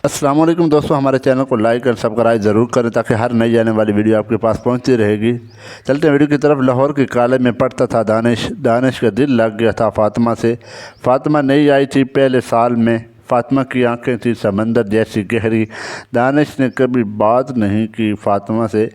السلام علیکم دوستوں، ہمارے چینل کو لائک اور سبسکرائب ضرور کریں تاکہ ہر نئی جانے والی ویڈیو آپ کے پاس پہنچتی رہے گی۔ چلتے ہیں ویڈیو کی طرف۔ لاہور کے کالج میں پڑھتا تھا دانش کا دل لگ گیا تھا فاطمہ سے۔ فاطمہ نئی آئی تھی پہلے سال میں۔ فاطمہ کی آنکھیں تھیں سمندر جیسی گہری۔ دانش نے کبھی بات نہیں کی فاطمہ سے۔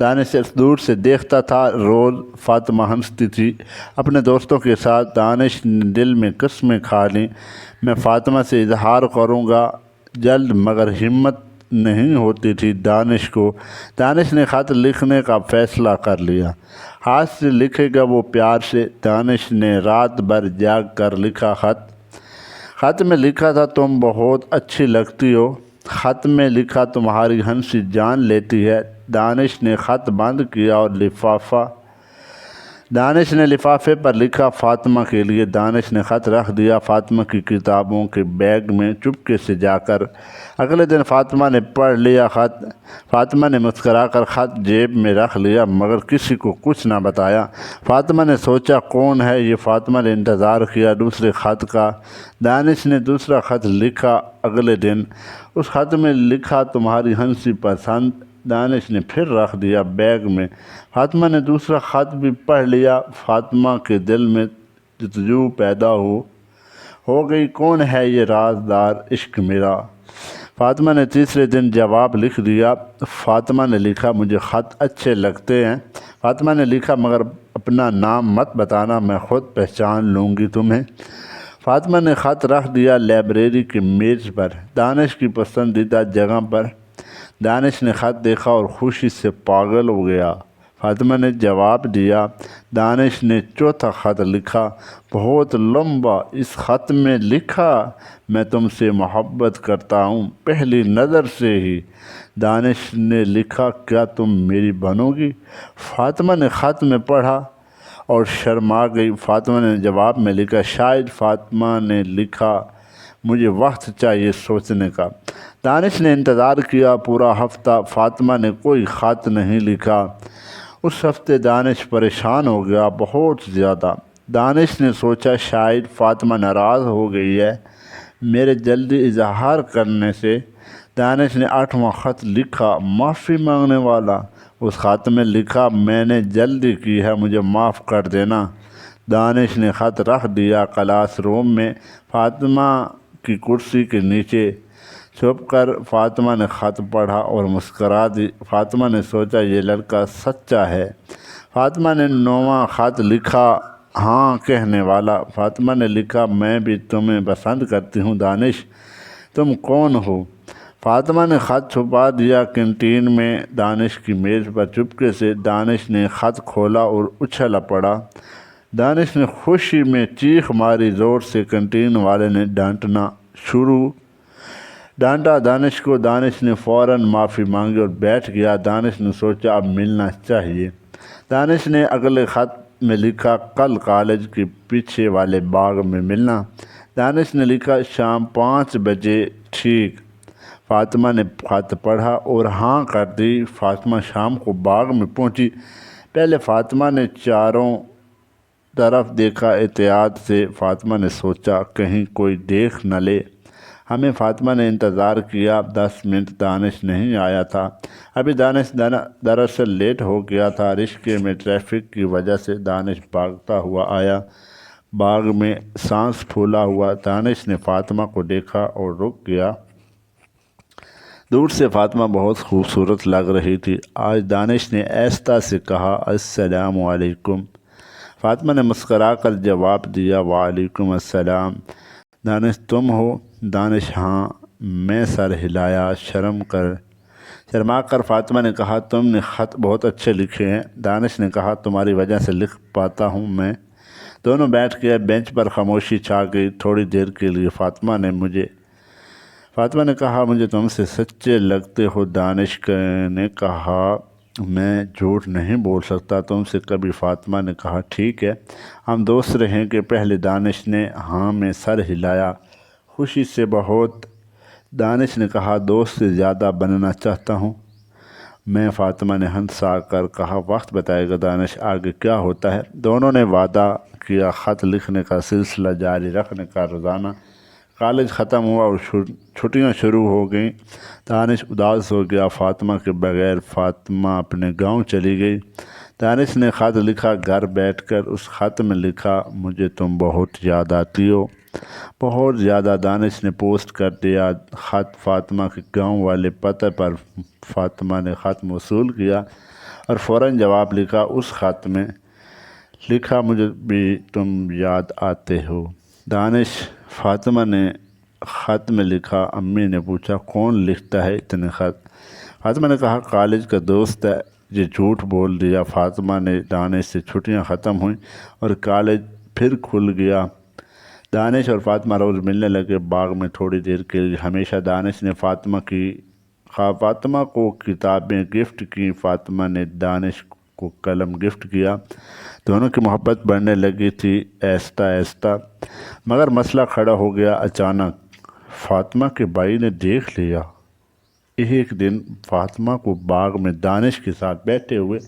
دانش صرف دور سے دیکھتا تھا۔ روز فاطمہ ہنستی تھی اپنے دوستوں کے ساتھ۔ دانش نے دل میں قسمیں کھا لیں، میں فاطمہ سے اظہار کروں گا جلد، مگر ہمت نہیں ہوتی تھی دانش کو۔ دانش نے خط لکھنے کا فیصلہ کر لیا۔ ہاتھ سے لکھے گا وہ پیار سے۔ دانش نے رات بھر جاگ کر لکھا خط۔ خط میں لکھا تھا تم بہت اچھی لگتی ہو۔ خط میں لکھا تمہاری ہنسی جان لیتی ہے۔ دانش نے خط بند کیا اور دانش نے لفافے پر لکھا فاطمہ کے لیے۔ دانش نے خط رکھ دیا فاطمہ کی کتابوں کے بیگ میں چپکے سے جا کر۔ اگلے دن فاطمہ نے پڑھ لیا خط۔ فاطمہ نے مسکرا کر خط جیب میں رکھ لیا مگر کسی کو کچھ نہ بتایا۔ فاطمہ نے سوچا کون ہے یہ؟ فاطمہ نے انتظار کیا دوسرے خط کا۔ دانش نے دوسرا خط لکھا اگلے دن۔ اس خط میں لکھا تمہاری ہنسی پسند۔ دانش نے پھر رکھ دیا بیگ میں۔ فاطمہ نے دوسرا خط بھی پڑھ لیا۔ فاطمہ کے دل میں جستجو پیدا ہو گئی، کون ہے یہ رازدار عشق میرا؟ فاطمہ نے تیسرے دن جواب لکھ دیا۔ فاطمہ نے لکھا مجھے خط اچھے لگتے ہیں۔ فاطمہ نے لکھا مگر اپنا نام مت بتانا، میں خود پہچان لوں گی تمہیں۔ فاطمہ نے خط رکھ دیا لائبریری کی میز پر، دانش کی پسندیدہ جگہ پر۔ دانش نے خط دیکھا اور خوشی سے پاگل ہو گیا۔ فاطمہ نے جواب دیا۔ دانش نے چوتھا خط لکھا، بہت لمبا۔ اس خط میں لکھا میں تم سے محبت کرتا ہوں پہلی نظر سے ہی۔ دانش نے لکھا کیا تم میری بنو گی؟ فاطمہ نے خط میں پڑھا اور شرما گئی۔ فاطمہ نے جواب میں لکھا شاید۔ فاطمہ نے لکھا مجھے وقت چاہیے سوچنے کا۔ دانش نے انتظار کیا پورا ہفتہ، فاطمہ نے کوئی خط نہیں لکھا۔ اس ہفتے دانش پریشان ہو گیا، بہت زیادہ۔ دانش نے سوچا شاید فاطمہ ناراض ہو گئی ہے میرے جلدی اظہار کرنے سے۔ دانش نے 8واں خط لکھا، معافی مانگنے والا۔ اس خط میں لکھا میں نے جلدی کی ہے، مجھے معاف کر دینا۔ دانش نے خط رکھ دیا کلاس روم میں، فاطمہ کی کرسی کے نیچے۔ چھپ کر فاطمہ نے خط پڑھا اور مسکرا دی۔ فاطمہ نے سوچا یہ لڑکا سچا ہے۔ فاطمہ نے 9واں خط لکھا، ہاں کہنے والا۔ فاطمہ نے لکھا میں بھی تمہیں پسند کرتی ہوں دانش، تم کون ہو؟ فاطمہ نے خط چھپا دیا کینٹین میں دانش کی میز پر چپکے سے۔ دانش نے خط کھولا اور اچھلا پڑا۔ دانش نے خوشی میں چیخ ماری، زور سے کینٹین والے نے ڈانٹا دانش کو۔ دانش نے فوراً معافی مانگی اور بیٹھ گیا۔ دانش نے سوچا اب ملنا چاہیے۔ دانش نے اگلے خط میں لکھا کل کالج کے پیچھے والے باغ میں ملنا۔ دانش نے لکھا شام 5 بجے ٹھیک۔ فاطمہ نے خط پڑھا اور ہاں کر دی۔ فاطمہ شام کو باغ میں پہنچی۔ پہلے فاطمہ نے چاروں طرف دیکھا احتیاط سے۔ فاطمہ نے سوچا کہیں کوئی دیکھ نہ لے ہمیں۔ فاطمہ نے انتظار کیا 10 منٹ، دانش نہیں آیا تھا۔ ابھی دانش دراصل لیٹ ہو گیا تھا، رشتے میں ٹریفک کی وجہ سے۔ دانش بھاگتا ہوا آیا باغ میں، سانس پھولا ہوا۔ دانش نے فاطمہ کو دیکھا اور رک گیا۔ دور سے فاطمہ بہت خوبصورت لگ رہی تھی آج۔ دانش نے آہستہ سے کہا السلام علیکم۔ فاطمہ نے مسکرا کر جواب دیا وعلیکم السلام۔ دانش تم ہو؟ دانش ہاں۔ میں سر ہلایا۔ شرما کر فاطمہ نے کہا تم نے خط بہت اچھے لکھے ہیں۔ دانش نے کہا تمہاری وجہ سے لکھ پاتا ہوں میں۔ دونوں بیٹھ گئے۔ بینچ پر خاموشی چھا گئی تھوڑی دیر کے لیے۔ فاطمہ نے کہا مجھے تم سے سچے لگتے ہو۔ دانش نے کہا میں جھوٹ نہیں بول سکتا تم سے کبھی۔ فاطمہ نے کہا ٹھیک ہے، ہم دوست رہیں گے پہلے۔ دانش نے ہاں میں سر ہلایا خوشی سے بہت۔ دانش نے کہا دوست سے زیادہ بننا چاہتا ہوں میں۔ فاطمہ نے ہنسا کر کہا وقت بتائے گا دانش آگے کیا ہوتا ہے۔ دونوں نے وعدہ کیا خط لکھنے کا سلسلہ جاری رکھنے کا۔ روزانہ کالج ختم ہوا اور چھٹیاں شروع ہو گئیں۔ دانش اداس ہو گیا۔ فاطمہ کے بغیر فاطمہ اپنے گاؤں چلی گئی۔ دانش نے خط لکھا۔ گھر بیٹھ کر اس خط میں لکھا، مجھے تم بہت یاد آتی ہو، بہت زیادہ۔ دانش نے پوسٹ کر دیا خط فاطمہ کے گاؤں والے پتہ پر۔ فاطمہ نے خط موصول کیا اور فوراً جواب لکھا۔ اس خط میں لکھا، مجھے بھی تم یاد آتے ہو۔ دانش فاطمہ نے خط میں لکھا۔ امی نے پوچھا، کون لکھتا ہے اتنے خط؟ فاطمہ نے کہا، کالج کا دوست ہے۔ یہ جھوٹ بول دیا۔ فاطمہ نے دانش سے چھٹیاں ختم ہوئیں اور کالج پھر کھل گیا۔ دانش اور فاطمہ روز ملنے لگے، باغ میں تھوڑی دیر کے لیے۔ ہمیشہ دانش نے فاطمہ کو کتابیں گفٹ کی، فاطمہ نے دانش کو قلم گفٹ کیا۔ دونوں کی محبت بڑھنے لگی تھی آہستہ آہستہ، مگر مسئلہ کھڑا ہو گیا اچانک۔ فاطمہ کے بھائی نے دیکھ لیا۔ ایک دن فاطمہ کو باغ میں دانش کے ساتھ بیٹھے ہوئے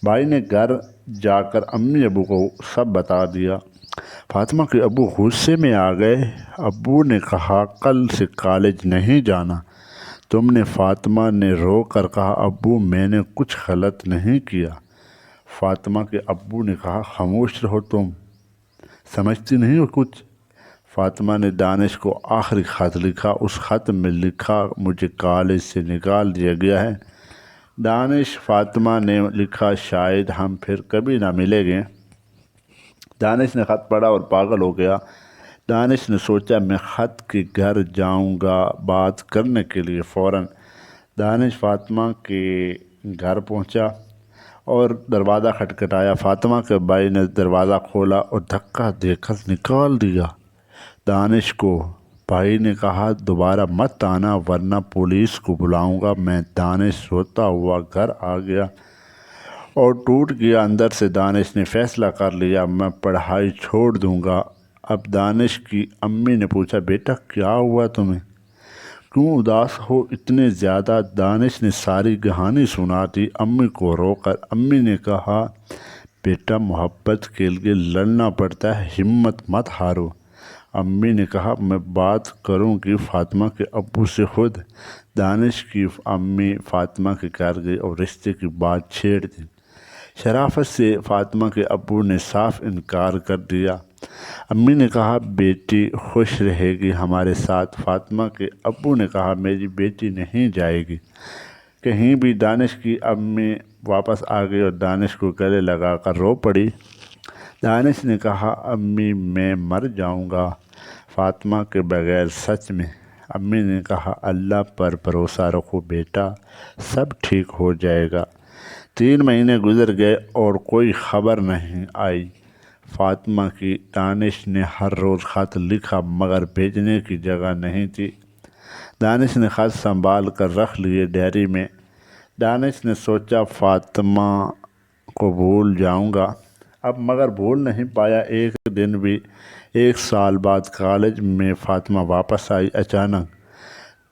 بھائی نے گھر جا کر امی ابو کو سب بتا دیا۔ فاطمہ کے ابو غصے میں آ گئے۔ ابو نے کہا، کل سے کالج نہیں جانا تم نے۔ فاطمہ نے رو کر کہا، ابو میں نے کچھ غلط نہیں کیا۔ فاطمہ کے ابو نے کہا، خاموش رہو، تم سمجھتی نہیں ہو کچھ۔ فاطمہ نے دانش کو آخری خط لکھا۔ اس خط میں لکھا، مجھے کالج سے نکال دیا گیا ہے۔ دانش فاطمہ نے لکھا، شاید ہم پھر کبھی نہ ملیں گے۔ دانش نے خط پڑھا اور پاگل ہو گیا۔ دانش نے سوچا، میں خط کے گھر جاؤں گا بات کرنے کے لیے۔ فوراً دانش فاطمہ کے گھر پہنچا اور دروازہ کھٹکھٹایا۔ فاطمہ کے بھائی نے دروازہ کھولا اور دھکا دے کر نکال دیا دانش کو۔ بھائی نے کہا، دوبارہ مت آنا ورنہ پولیس کو بلاؤں گا میں۔ دانش روتا ہوا گھر آ گیا اور ٹوٹ گیا اندر سے۔ دانش نے فیصلہ کر لیا، میں پڑھائی چھوڑ دوں گا اب۔ دانش کی امی نے پوچھا، بیٹا کیا ہوا تمہیں؟ کیوں اداس ہو اتنے زیادہ؟ دانش نے ساری کہانی سنا دی امی کو رو کر۔ امی نے کہا، بیٹا محبت کے لیے لڑنا پڑتا ہے، ہمت مت ہارو۔ امی نے کہا، میں بات کروں گی فاطمہ کے ابو سے خود۔ دانش کی امی فاطمہ کے گھر گئی اور رشتے کی بات چھیڑ دی۔ شرافت سے فاطمہ کے ابو نے صاف انکار کر دیا۔ امی نے کہا، بیٹی خوش رہے گی ہمارے ساتھ۔ فاطمہ کے ابو نے کہا، میری بیٹی نہیں جائے گی کہیں بھی۔ دانش کی امی واپس آ گئی اور دانش کو گلے لگا کر رو پڑی۔ دانش نے کہا، امی میں مر جاؤں گا فاطمہ کے بغیر، سچ میں۔ امی نے کہا، اللہ پر بھروسہ رکھو بیٹا، سب ٹھیک ہو جائے گا۔ 3 مہینے گزر گئے اور کوئی خبر نہیں آئی فاطمہ کی۔ دانش نے ہر روز خط لکھا مگر بھیجنے کی جگہ نہیں تھی۔ دانش نے خط سنبھال کر رکھ لیے ڈائری میں۔ دانش نے سوچا، فاطمہ کو بھول جاؤں گا اب، مگر بھول نہیں پایا۔ ایک دن بھی 1 سال بعد کالج میں فاطمہ واپس آئی۔ اچانک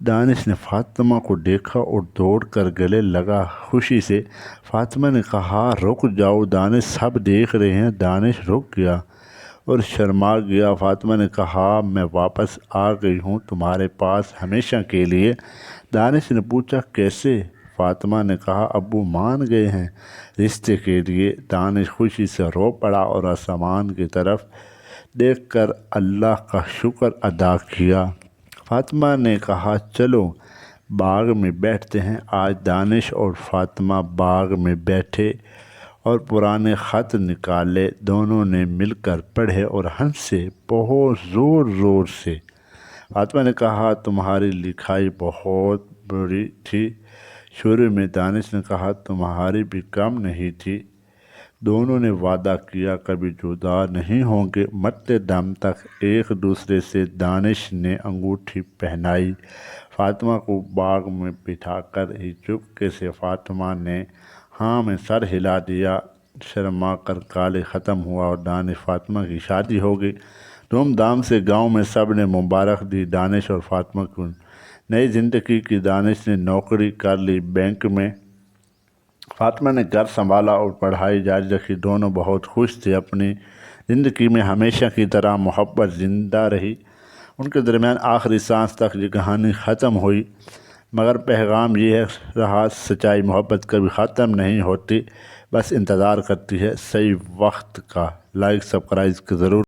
دانش نے فاطمہ کو دیکھا اور دوڑ کر گلے لگا خوشی سے۔ فاطمہ نے کہا، رک جاؤ دانش، سب دیکھ رہے ہیں۔ دانش رک گیا اور شرما گیا۔ فاطمہ نے کہا، میں واپس آ گئی ہوں تمہارے پاس ہمیشہ کے لیے۔ دانش نے پوچھا، کیسے؟ فاطمہ نے کہا، ابو مان گئے ہیں رشتے کے لیے۔ دانش خوشی سے رو پڑا اور آسمان کی طرف دیکھ کر اللہ کا شکر ادا کیا۔ فاطمہ نے کہا، چلو باغ میں بیٹھتے ہیں۔ آج دانش اور فاطمہ باغ میں بیٹھے اور پرانے خط نکالے۔ دونوں نے مل کر پڑھے اور ہنسے بہت زور زور سے۔ فاطمہ نے کہا، تمہاری لکھائی بہت بری تھی شروع میں۔ دانش نے کہا، تمہاری بھی کم نہیں تھی۔ دونوں نے وعدہ کیا کبھی جدا نہیں ہوں گے، مرتے دم تک ایک دوسرے سے۔ دانش نے انگوٹھی پہنائی فاطمہ کو باغ میں بٹھا کر ہی چپکے سے فاطمہ نے ہاں میں سر ہلا دیا۔ شرما کر کالج ختم ہوا اور دانش فاطمہ کی شادی ہو گئی دھوم دھام سے۔ گاؤں میں سب نے مبارک دی دانش اور فاطمہ کو نئی زندگی کی۔ دانش نے نوکری کر لی بینک میں، فاطمہ نے گھر سنبھالا اور پڑھائی جاری رکھی۔ دونوں بہت خوش تھے۔ اپنی زندگی میں ہمیشہ کی طرح محبت زندہ رہی۔ ان کے درمیان آخری سانس تک یہ کہانی ختم ہوئی، مگر پیغام یہ رہا، سچائی محبت کبھی ختم نہیں ہوتی، بس انتظار کرتی ہے صحیح وقت کا۔ لائک سبسکرائب ضرور